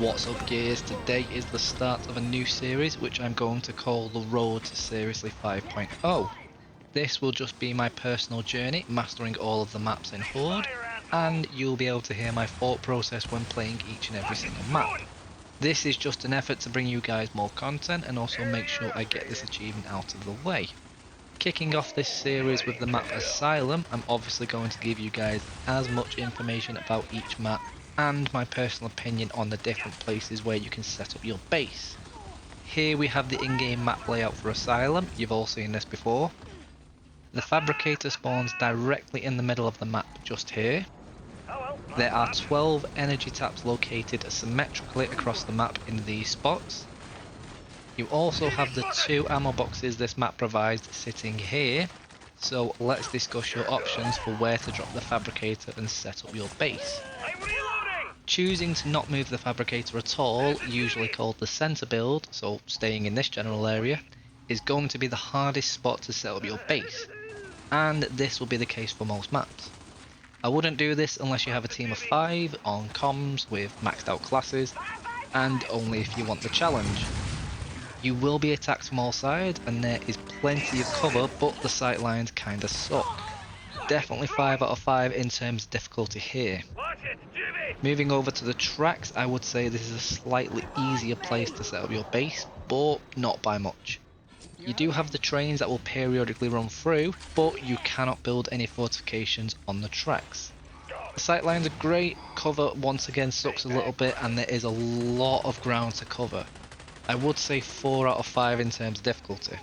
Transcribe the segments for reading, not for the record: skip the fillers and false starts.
What's up gears, today is the start of a new series which I'm going to call the Road to Seriously 5.0. This will just be my personal journey, mastering all of the maps in Horde, and you'll be able to hear my thought process when playing each and every single map. This is just an effort to bring you guys more content and also make sure I get this achievement out of the way. Kicking off this series with the map Asylum, I'm obviously going to give you guys as much information about each map and my personal opinion on the different places where you can set up your base. Here we have the in-game map layout for Asylum, you've all seen this before. The Fabricator spawns directly in the middle of the map just here. There are 12 energy taps located symmetrically across the map in these spots. You also have the 2 ammo boxes this map provides sitting here, so let's discuss your options for where to drop the Fabricator and set up your base. Choosing to not move the Fabricator at all, usually called the center build, so staying in this general area, is going to be the hardest spot to set up your base, and this will be the case for most maps. I wouldn't do this unless you have a team of 5 on comms with maxed out classes, and only if you want the challenge. You will be attacked from all sides and there is plenty of cover, but the sightlines kinda suck. Definitely 5 out of 5 in terms of difficulty here. Moving over to the tracks, I would say this is a slightly easier place to set up your base, but not by much. You do have the trains that will periodically run through, but you cannot build any fortifications on the tracks. The sightlines are great, cover once again sucks a little bit and there is a lot of ground to cover. I would say 4 out of 5 in terms of difficulty.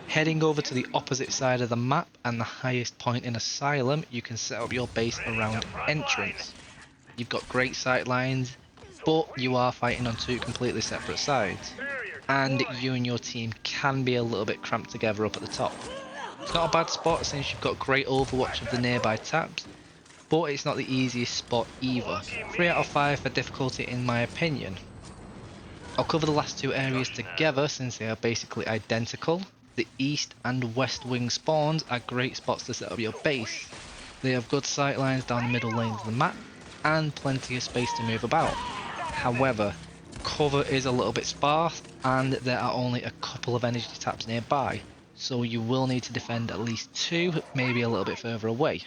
Heading over to the opposite side of the map and the highest point in Asylum, you can set up your base around entrance. You've got great sight lines, but you are fighting on 2 completely separate sides. And you and your team can be a little bit cramped together up at the top. It's not a bad spot since you've got great overwatch of the nearby taps, but it's not the easiest spot either. 3 out of 5 for difficulty in my opinion. I'll cover the last 2 areas together since they are basically identical. The east and west wing spawns are great spots to set up your base. They have good sightlines down the middle lanes of the map and plenty of space to move about. However, cover is a little bit sparse and there are only a couple of energy taps nearby, so you will need to defend at least 2, maybe a little bit further away.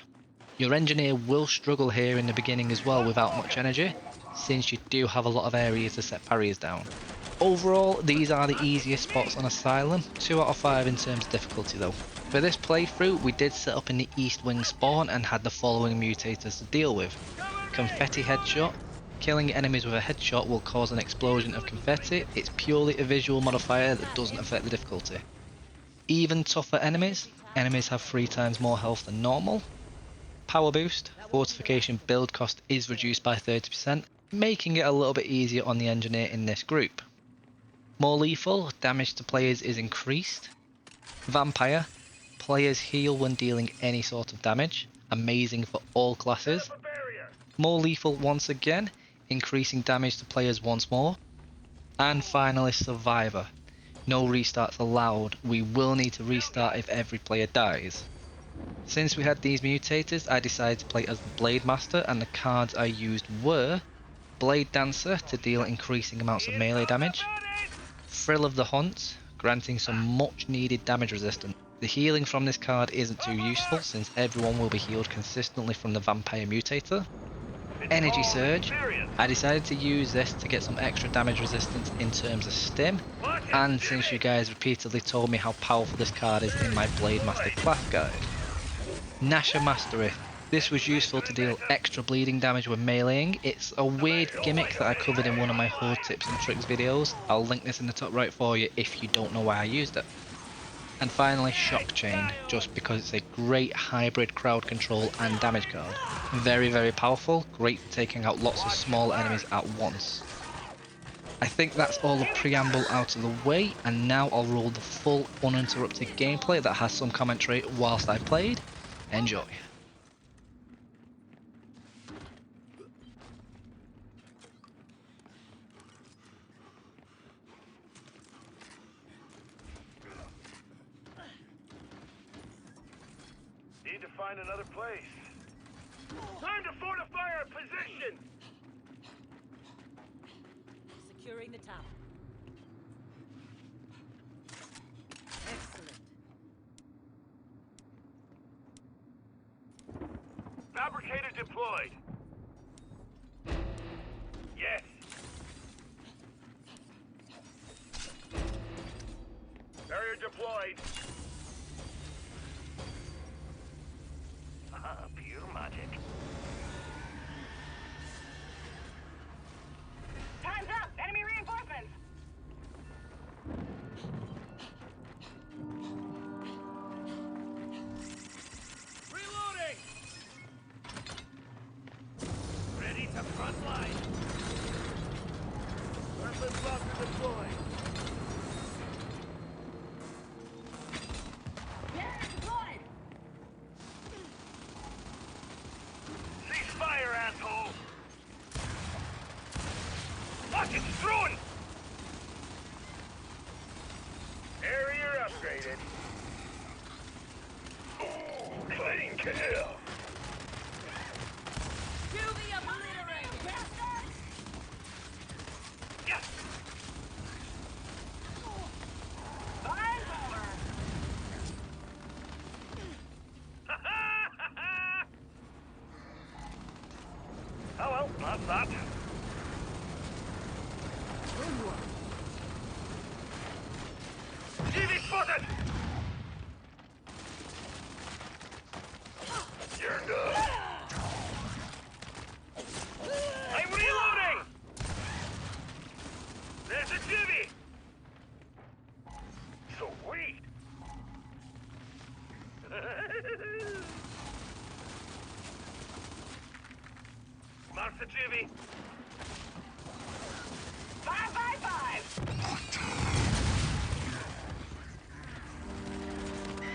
Your engineer will struggle here in the beginning as well without much energy, since you do have a lot of areas to set barriers down. Overall, these are the easiest spots on Asylum, 2 out of 5 in terms of difficulty though. For this playthrough, we did set up in the east wing spawn and had the following mutators to deal with. Confetti headshot. Killing enemies with a headshot will cause an explosion of confetti. It's purely a visual modifier that doesn't affect the difficulty. Even tougher enemies. Enemies have 3 times more health than normal. Power boost. Fortification build cost is reduced by 30%, making it a little bit easier on the engineer in this group. More lethal. Damage to players is increased. Vampire. Players heal when dealing any sort of damage. Amazing for all classes. More lethal once again, increasing damage to players once more. And finally Survivor. No restarts allowed, we will need to restart if every player dies. Since we had these mutators, I decided to play as the Blademaster and the cards I used were Blade Dancer to deal increasing amounts of melee damage, Thrill of the Hunt, granting some much needed damage resistance. The healing from this card isn't too useful since everyone will be healed consistently from the Vampire Mutator. Energy Surge, I decided to use this to get some extra damage resistance in terms of stim, and since you guys repeatedly told me how powerful this card is in my Blademaster class guide. Nasher Mastery, this was useful to deal extra bleeding damage when meleeing. It's a weird gimmick that I covered in one of my Horde tips and tricks videos. I'll link this in the top right for you if you don't know why I used it. And finally Shock Chain, just because it's a great hybrid crowd control and damage card. Very powerful, great for taking out lots of small enemies at once. I think that's all the preamble out of the way, and now I'll roll the full uninterrupted gameplay that has some commentary whilst I played. Enjoy. Need to find another place. Time to fortify our position! Securing the tap. Excellent. Fabricator deployed. Yes. Barrier deployed. Pure magic. Time's up! Enemy reinforcements! Reloading! Ready to front line. Weapons locker deployed. Barrier deployed! Cease fire, asshole! Watch it, thrown! Area upgraded. Oh, clean kill! Do the obliterated! Bastards! Yes! Fire's over! Oh well, that's that. TV spotted! You're done! I'm reloading! There's a jivvy! Sweet! Mark the jivvy! 5 by 5!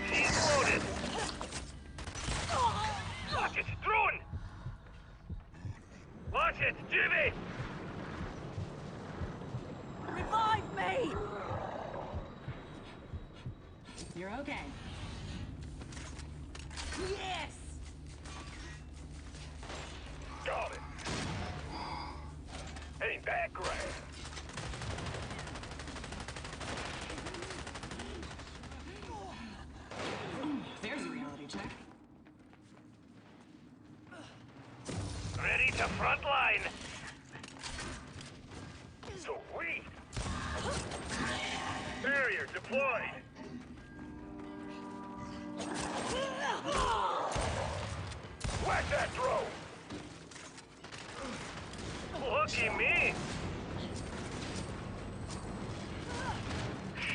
She's loaded! Watch it, drone! Watch it, jivvy! Revive me! You're okay. Yes! Got it! Ain't that great? There's a reality check. Ready to front line! Sweet! Barrier deployed! Whack that drone! Lucky me!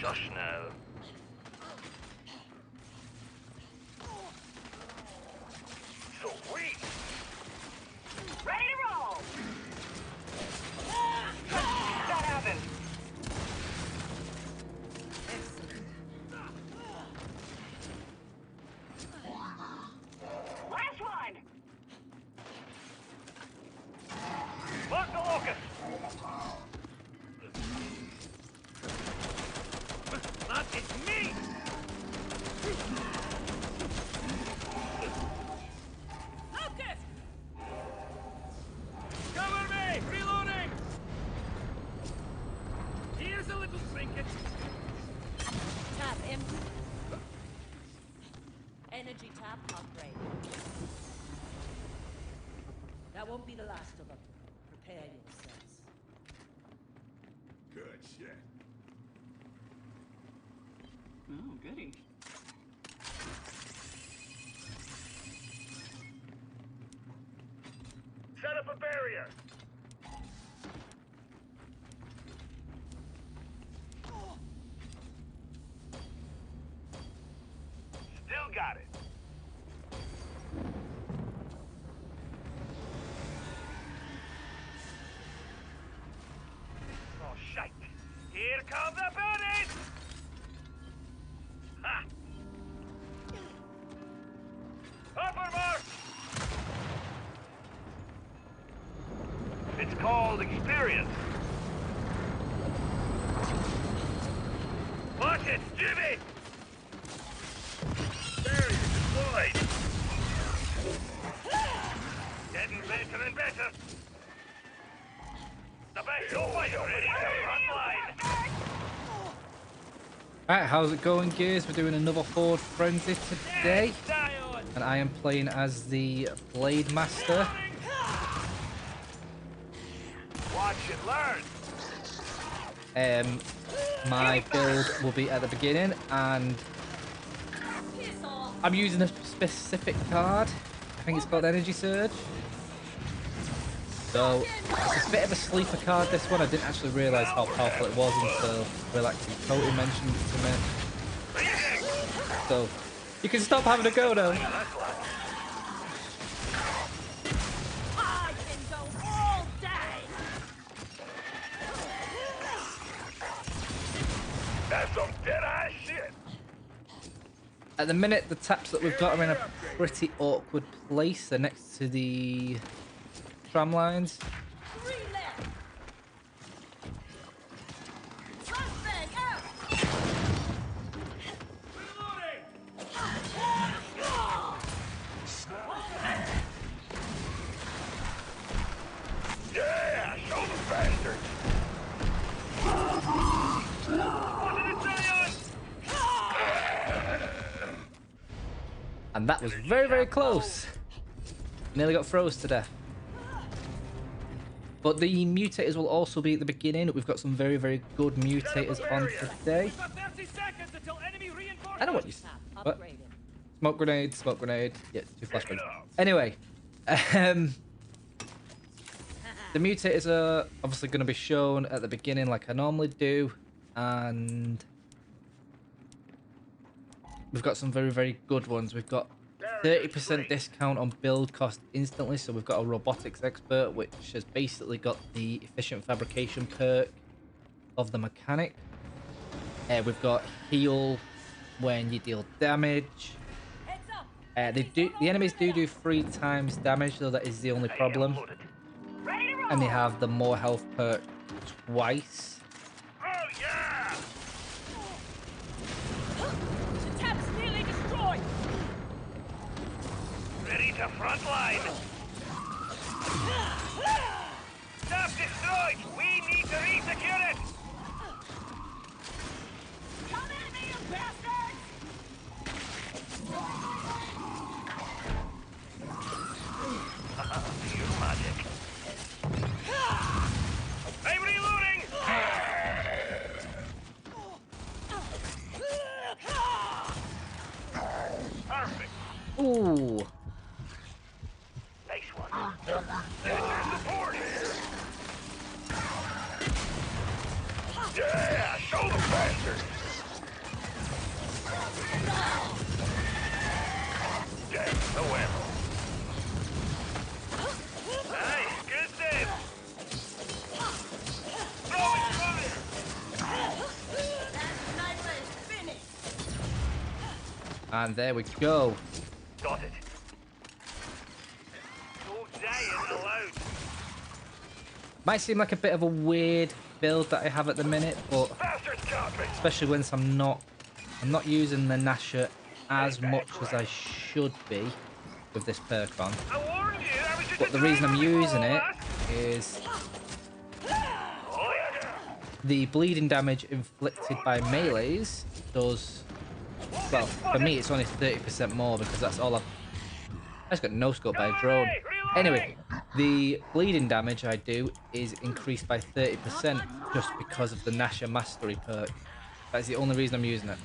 Shush now. Sweet! Ready to roll! That happened! Last one! Mark the locust! That is me! Focus! Cover me! Reloading! Here's a little trinket. Tap empty. Energy tap upgrade. That won't be the last of them. Prepare yourselves. Good shit. Oh, goody. Set up a barrier. Still got it. Oh, shite. Here come the bandits! Ha! Upper mark! It's called experience. Watch it, Jimmy! Barrier deployed! Getting better and better. The back, you'll fight already! Alright, how's it going, gears? We're doing another Horde Frenzy today. Die on! And I am playing as the Blademaster. Watch and learn! My build will be at the beginning, and I'm using a specific card. I think it's called Energy Surge. So, it's a bit of a sleeper card, this one. I didn't actually realise how powerful it was until Relaxing Coating mentioned it to me. So, you can stop having a go now. I can go all day. That's some dead-ass shit! At the minute, the taps that we've got are in a pretty awkward place. They're next to the tram lines. 3 left. Flashbang out. Yeah! Show them bastards! What did it say on? And that was very, very close. Nearly got froze to death. But the mutators will also be at the beginning. We've got some very, very good mutators on today. We've got 30 seconds until enemy reinforcements! I know what you said. What? Upgraded. Smoke grenade, smoke grenade. Yeah, 2 flashbangs. Anyway, the mutators are obviously going to be shown at the beginning like I normally do. And we've got some very, very good ones. We've got 30% discount on build cost instantly. So we've got a robotics expert, which has basically got the efficient fabrication perk of the mechanic. We've got heal when you deal damage. Heads up. The enemies do 3 times damage, though that is the only problem. Ready to roll. And they have the more health perk twice. Oh, yeah! The tap's nearly destroyed. Ready to frontline! Stop destroyed! We need to resecure it! Come at me, you bastards. Pure magic. I'm reloading! Perfect. Ooh. Nice one. There's your support. Yeah, show the bastard. Damn, no ammo. Nice, good save. Throwing fire. That sniper is finished. And there we go. Got it. No dying allowed. Might seem like a bit of a weird build that I have at the minute, but Bastards got me. especially when I'm not using the Nasher as much as I should be with this perk on. I warned you. I was just But the reason I'm driver using before it that. is Oh yeah. the bleeding damage inflicted by melees does, well, for me it's only 30% more because that's all I just got no scope by a drone. Anyway, the bleeding damage I do is increased by 30% just because of the Nasher Mastery perk. That's the only reason I'm using it.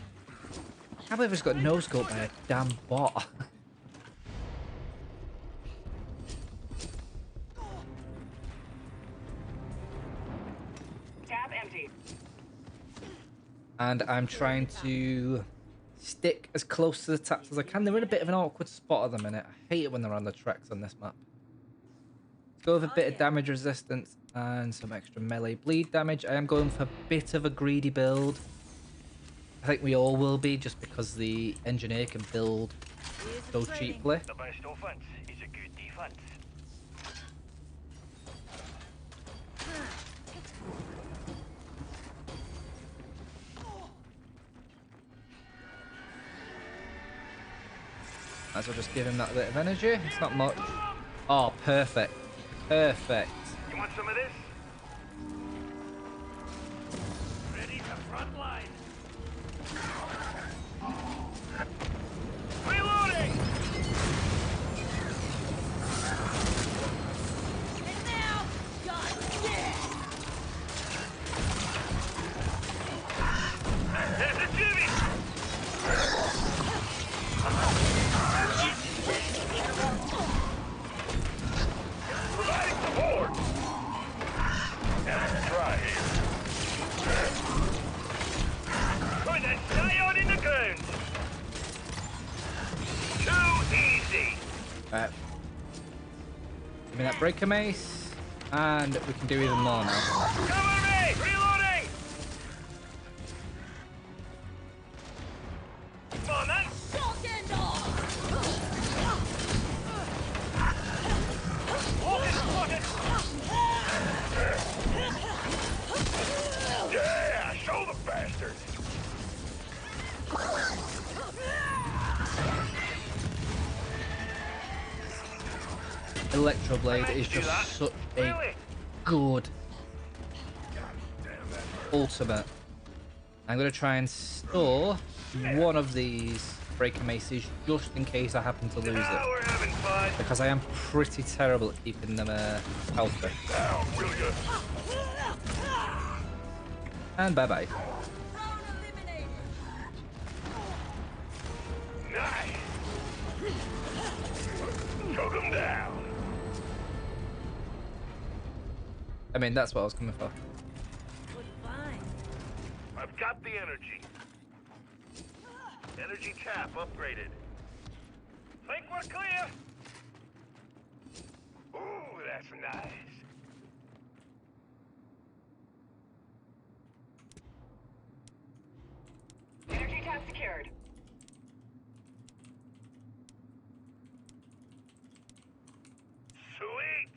I can't believe it's got no scope by a damn bot. Tab empty. And I'm trying to stick as close to the taps as I can. They're in a bit of an awkward spot at the minute. I hate it when they're on the tracks on this map. Let's go with a bit of damage resistance and some extra melee bleed damage. I am going for a bit of a greedy build. I think we all will be, just because the engineer can build so cheaply. The best offense is a good defense. Might as well just give him that bit of energy. It's not much. Oh, perfect. Perfect. You want some of this? Ready to frontline. There's a Jimmy! Providing support! Let's try here. Put that scion in the ground! Too easy! Alright. Give me that breaker mace. And we can do even more now. Cover me! Reloading! Come on then! Walking spotted! Yeah! Show the bastard! Electroblade is just such a Really? good ultimate. I'm going to try and store one of these breaker maces just in case I happen to lose Now it. we're having fun! Because I am pretty terrible at keeping them healthy. Down, will ya? And bye-bye. Nice! Choke him down! I mean, that's what I was coming for. I've got the energy. Energy tap upgraded. Think we're clear? Ooh, that's nice. Energy tap secured. Sweet!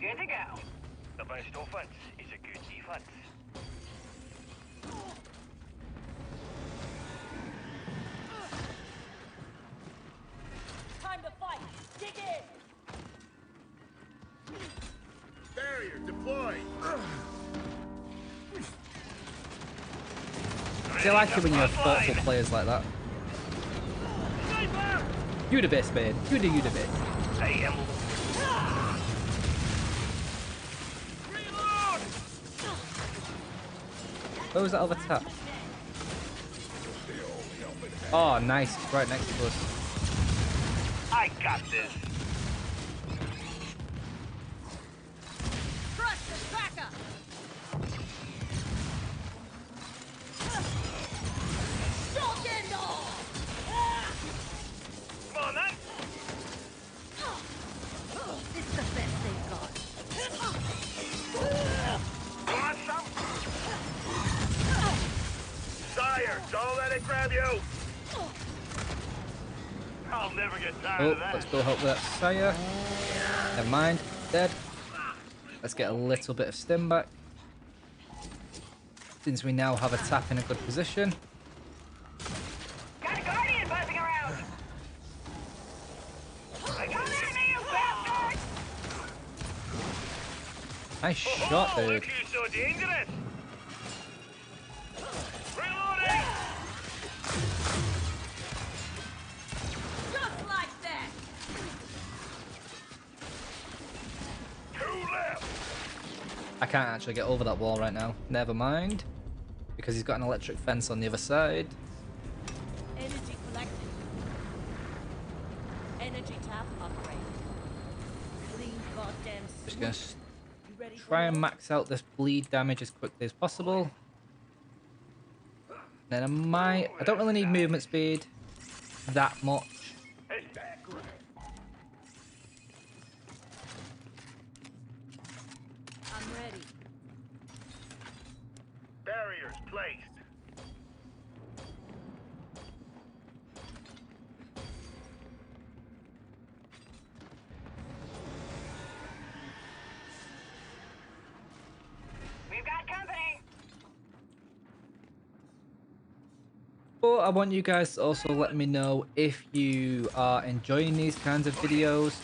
Good to go. The best offense is a good defense. Time to fight. Dig in. Barrier deployed. I like it when you have thoughtful players like that. Sniper! You the best, man. You the best. I am. Reload! Where was that other tap? Oh, nice. It's right next to us. I got this. Crush the tracker. Come on then. It's the best they've got. Want some? Sire, don't let it grab you. I'll never get tired Oh, of that. let's go help that Saya. Never mind. Dead. Let's get a little bit of stim back. Since we now have a tap in a good position. Got a guardian buzzing around. I come at me, you bastard! Nice shot, Oh, dude. look who's so dangerous. Reloading. Just like that. Two left. I can't actually get over that wall right now. Never mind. Because he's got an electric fence on the other side. Energy collected. Energy tap upgrade. Clean goddamn Just gonna sweep. You ready for try and more? max out this bleed damage as quickly as possible. Then I don't really need movement speed that much. Hey, back. I'm ready. Barriers placed. We've got company. But I want you guys to also let me know if you are enjoying these kinds of videos.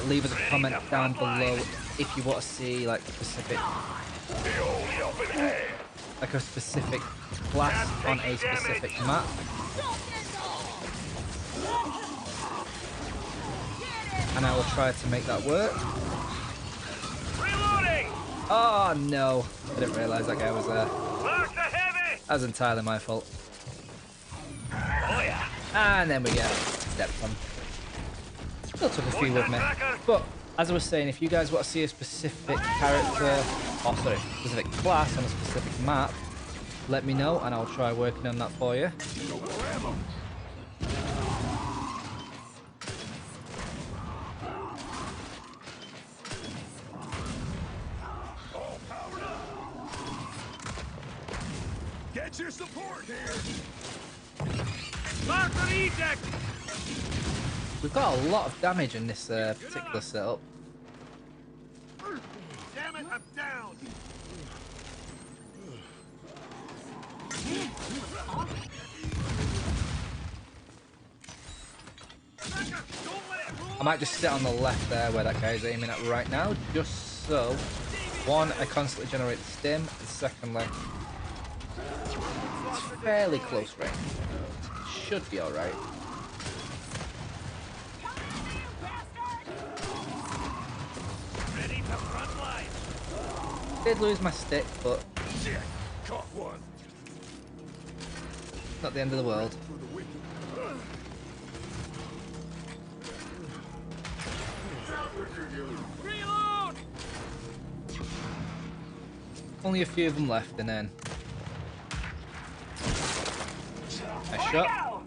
Leave us a comment down below if you want to see like specific, The old helping hand. like a specific class on a specific map. Get it! and I will try to make that work. Reloading! Oh no, I didn't realise that guy was there. Mark the heavy! That was entirely my fault. Oh yeah. And then we get stepped on. Still took a few with me. But as I was saying, if you guys want to see a specific character, or sorry, specific class on a specific map, let me know and I'll try working on that for you. Get your support here! Mark the eject! We've got a lot of damage in this particular setup. Damn it, I'm down! I might just sit on the left there where that guy's aiming at right now, just so, one, I constantly generate the stim, and secondly, it's fairly close range. Should be alright. Ready to front line! Did lose my stick, but Shit! Caught one! not the end of the world. Reload! Only a few of them left, and then a shot.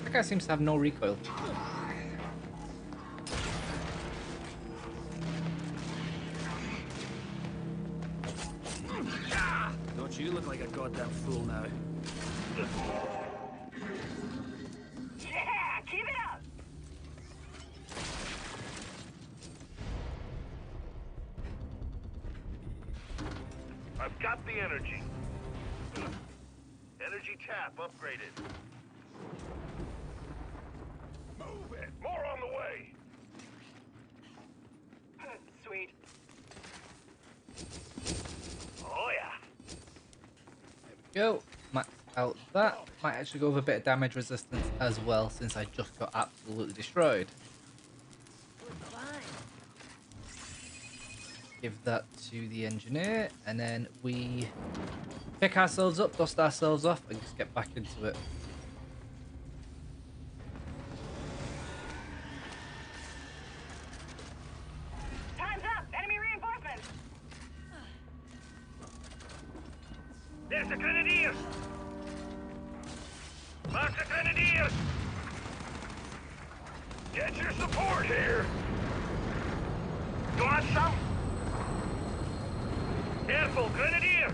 That guy seems to have no recoil. Don't you look like a goddamn fool now? Yeah, keep it up. I've got the energy. Energy tap upgraded. Move it! More on the way! Sweet. Oh yeah! Go. Max out that. Might actually go with a bit of damage resistance as well, since I just got absolutely destroyed. Give that to the engineer, and then we pick ourselves up, dust ourselves off, and just get back into it. Time's up. Enemy reinforcements. There's the Grenadiers! Mark the Grenadiers! Get your support here! You want some? Careful, Grenadier!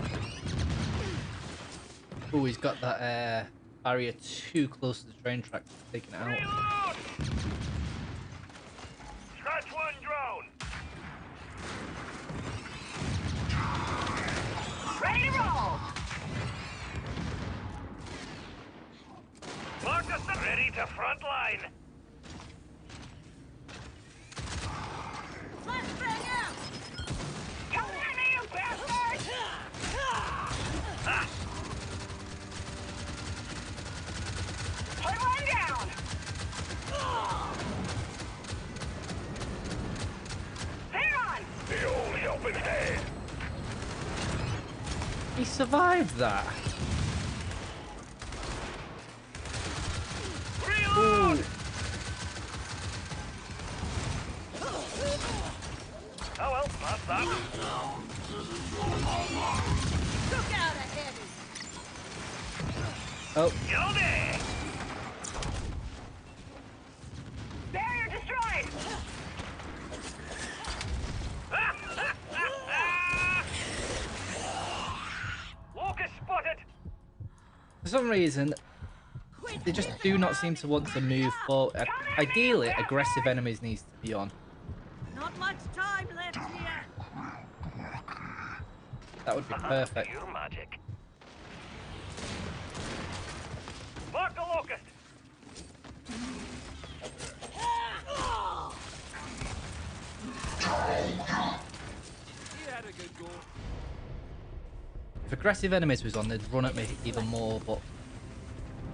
Oh, he's got that barrier too close to the train track, taking it out. Reload! Scratch one drone! Ready to roll. Mark the ready to front line! Let's bang out! Come at me, you bastard! Ah! Put one down. Hang on. The old helping hand! He survived that. Reload! Ooh. Oh well, that's that. Took out a heavy! Oh, Go there! Barrier destroyed. Locust spotted! for some reason, they just do not seem to want to move forward. Ideally, aggressive enemies needs to be on. Not much time left here! That would be perfect. Pure magic. Mark the locust! He had a good goal. If aggressive enemies was on, they'd run at me even more, but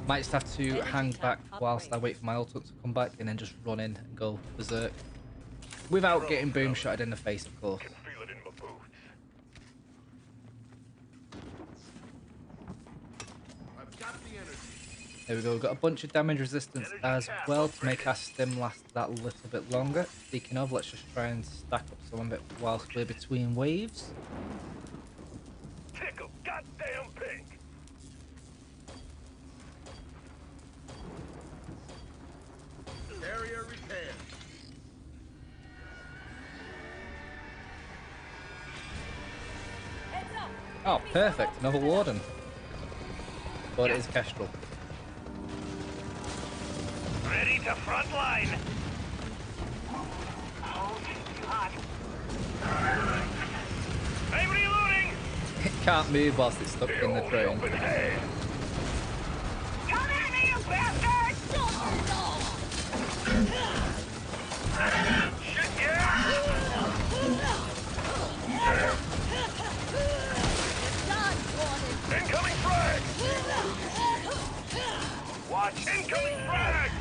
Might just have to Energy hang tank back whilst I upgrade. wait for my ultimate to come back and then just run in and go berserk. Without getting boom shotted in the face, of course. Can feel it in my boots. I've got the energy. There we go, we've got a bunch of damage resistance as well to make our stim last that little bit longer. Speaking of, let's just try and stack up some of it whilst we're between waves. Tickle goddamn pink. Area repaired. Heads up! Oh, perfect, another warden. But it is Kestrel. Ready to front line. Oh, too hot. I'm reloading. It can't move whilst it's stuck in the train. Open hand. Come at me, you bastard! Shit, yeah. Done, warden! Incoming frag. Watch incoming frag.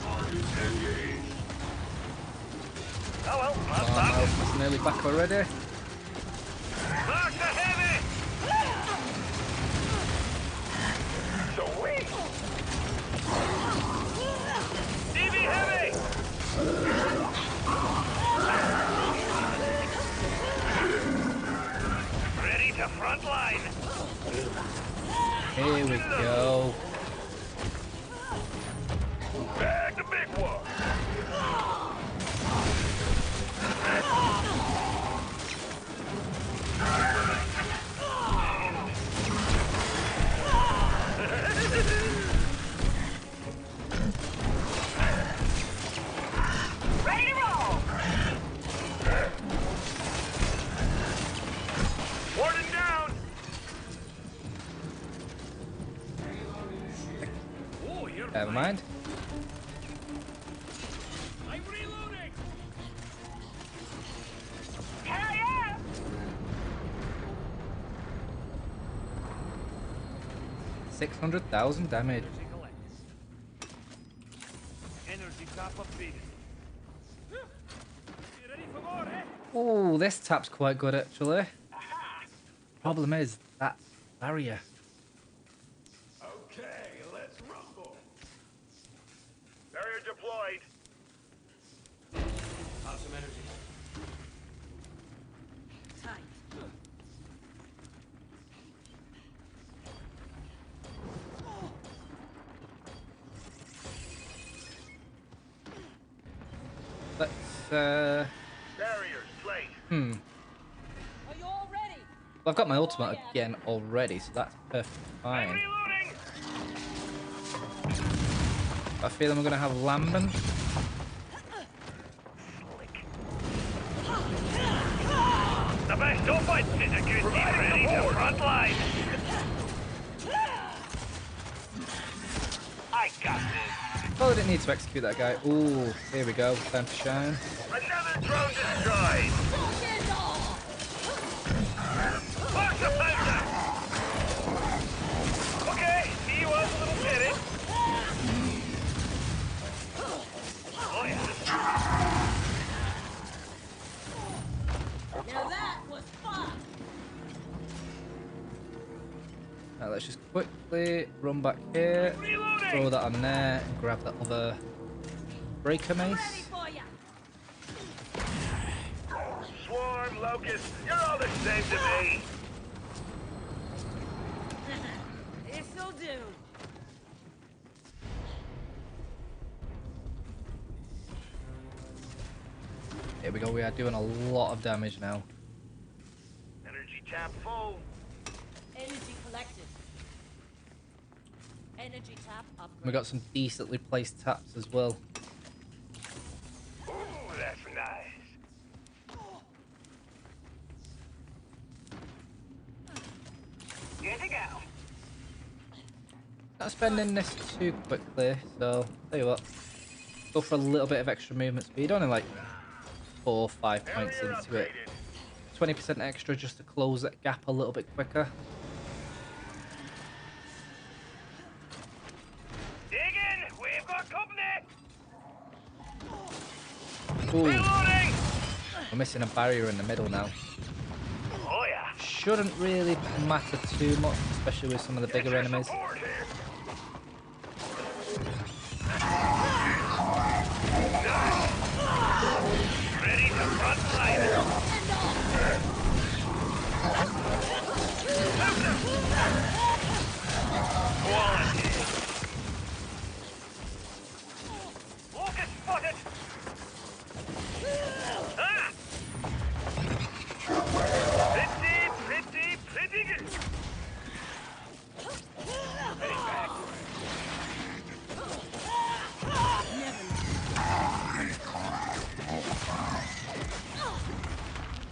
Oh well, Oh not no, stopped. it's nearly back already. Mark the heavy. Sweet. DV heavy. Ready to front line. Here we go. Bag the big one. Ready to roll! Warden down. Oh, you're Never mind. I'm reloading. Hell yeah! 600,000 damage. Energy top upbeat. You ready for more, eh? Oh, this tap's quite good actually. Problem is that barrier. Okay, let's rumble. Barrier deployed. Have some energy. Tight. Let's Barriers placed. Are you all ready? Well, I've got my ultimate again already, so that's perfectly I'm fine. reloading. I feel I'm gonna have Lambent. The best open is a good team ready to front line. I got this. Oh, I didn't need to execute that guy. Ooh, here we go. Time to shine. Another drone destroyed. Box of powder. Okay, he was a little pitted. Oh yeah. Now that was fun! Now let's just quickly run back here, Reloading. throw that on there, and grab that other breaker Ready mace. for ya! Swarm, locust, you're all the same to me. This'll do. Here we go. We are doing a lot of damage now. Energy tap full. Energy collected. Energy tap upgrade. We got some decently placed taps as well. Ooh, that's nice. Good to go. Not spending this too quickly, so tell you what, go for a little bit of extra movement speed, only like 4 or 5 points Barrier into it. upgraded. 20% extra just to close that gap a little bit quicker. Ooh, Reloading! we're missing a barrier in the middle now. Oh yeah. Shouldn't really matter too much, especially with some of the bigger enemies. Support here. Ready to front line. Quality. Focus spotted. Ah! Pretty good. Heading back.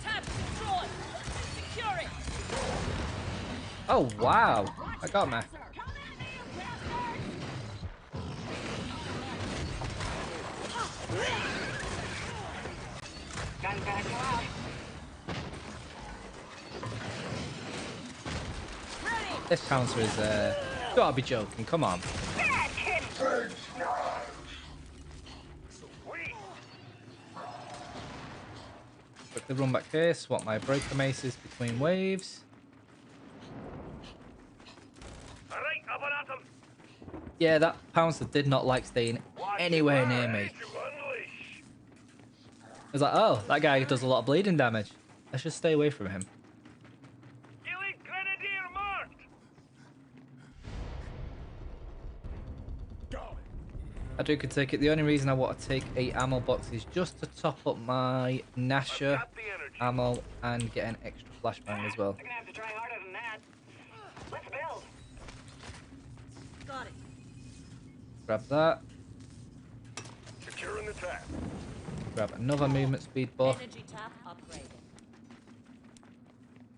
Tab destroyed! Secure it! Oh wow, I got me. Gun back out. This counter is gotta be joking, come on. Bad kid. Quickly run back here, swap my breaker maces between waves. All right, up and at 'em. Yeah, that Pouncer did not like staying anywhere near me. Ready to unleash. I was like, oh, that guy does a lot of bleeding damage. Let's just stay away from him. Elite Grenadier marked. I do can take it. The only reason I want to take a ammo box is just to top up my Nasher Got the energy. ammo and get an extra flashbang as well. They're gonna have to try harder than that. Let's build. Got it. Grab that. Securing the tap. Grab another movement speed buff. Energy tap upgraded.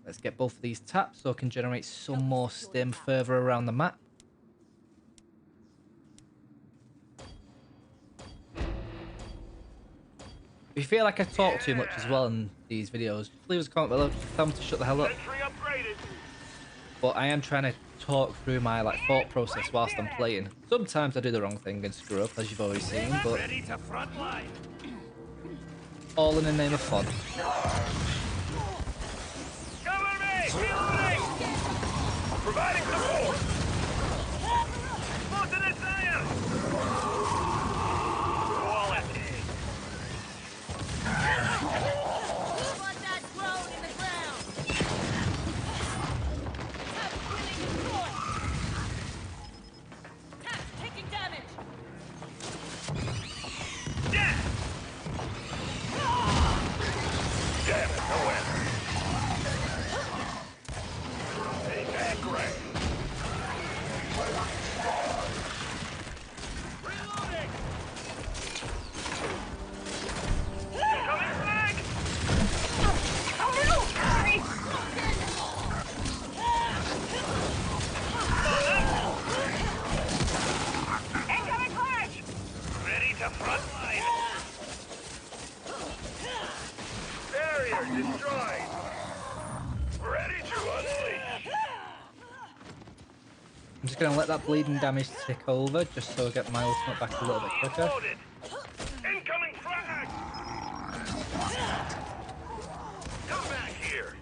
Let's get both of these taps so I can generate some more stim further around the map. If you feel like I talk too much as well in these videos, just leave us a comment below. Just tell me to shut the hell up. Sentry upgraded. But I am trying to talk through my thought process whilst I'm playing. Sometimes I do the wrong thing and screw up, as you've already seen, but Ready to front line. all in the name of fun. Cover me! Reloading! Providing support! Spotted a sire! Quality! Spot that drone in the ground! Tap winning destroyed! Tap's taking damage! Yeah! Damn it, no end. Take that grab. Reloading! Coming back! Oh no! Sorry. Incoming flash. Ready to front line. Barrier destroyed. Ready to unleash. I'm just going to let that bleeding damage tick over, just so I get my ultimate back a little bit quicker. Loaded. Incoming frag. Come back here.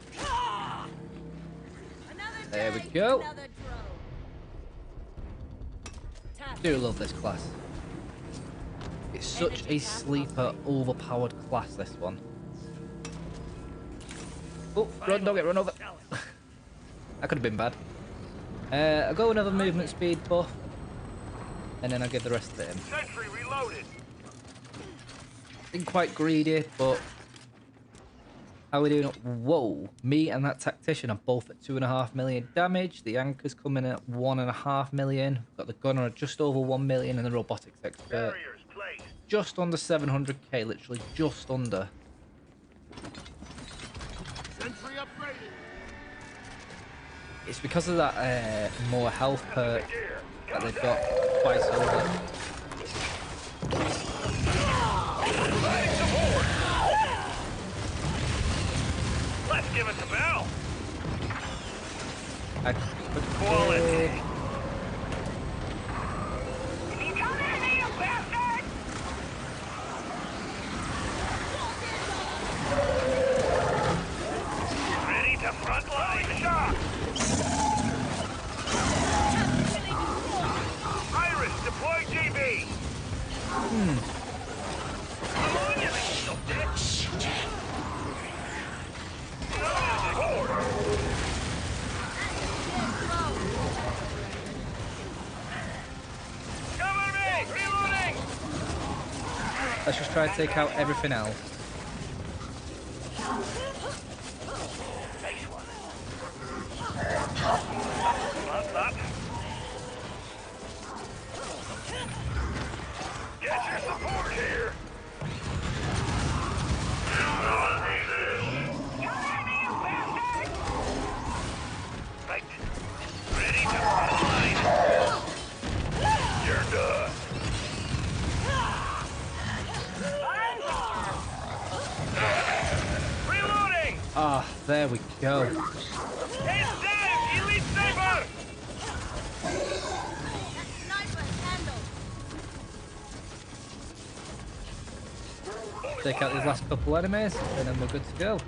Another There we tank, go. Another drone. Tap. Do love this class. It's such a sleeper, overpowered class, this one. Oh, run, don't get run over. That could have been bad. I'll go another movement speed buff, and then I'll give the rest of it in. Sentry reloaded. Been quite greedy, but how are we doing? Whoa, me and that tactician are both at 2.5 million damage. The anchor's coming at 1.5 million. We've got the gunner at just over 1 million, and the robotics expert Barriers placed. just under 700k, literally just under. Sentry upgraded. It's because of that more health perk Gear. that they've got twice over. Providing support. Let's give it the bell. Quality. You come at me, you bastard! Let's just try to take out everything else. Nice one. Love that. Get your support here. Right. Ready to frontline. You're done. Reloading! Ah, there we go. He's down! Elite Saber! Take out these last couple enemies, and then we're good to go.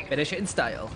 Finish it in style.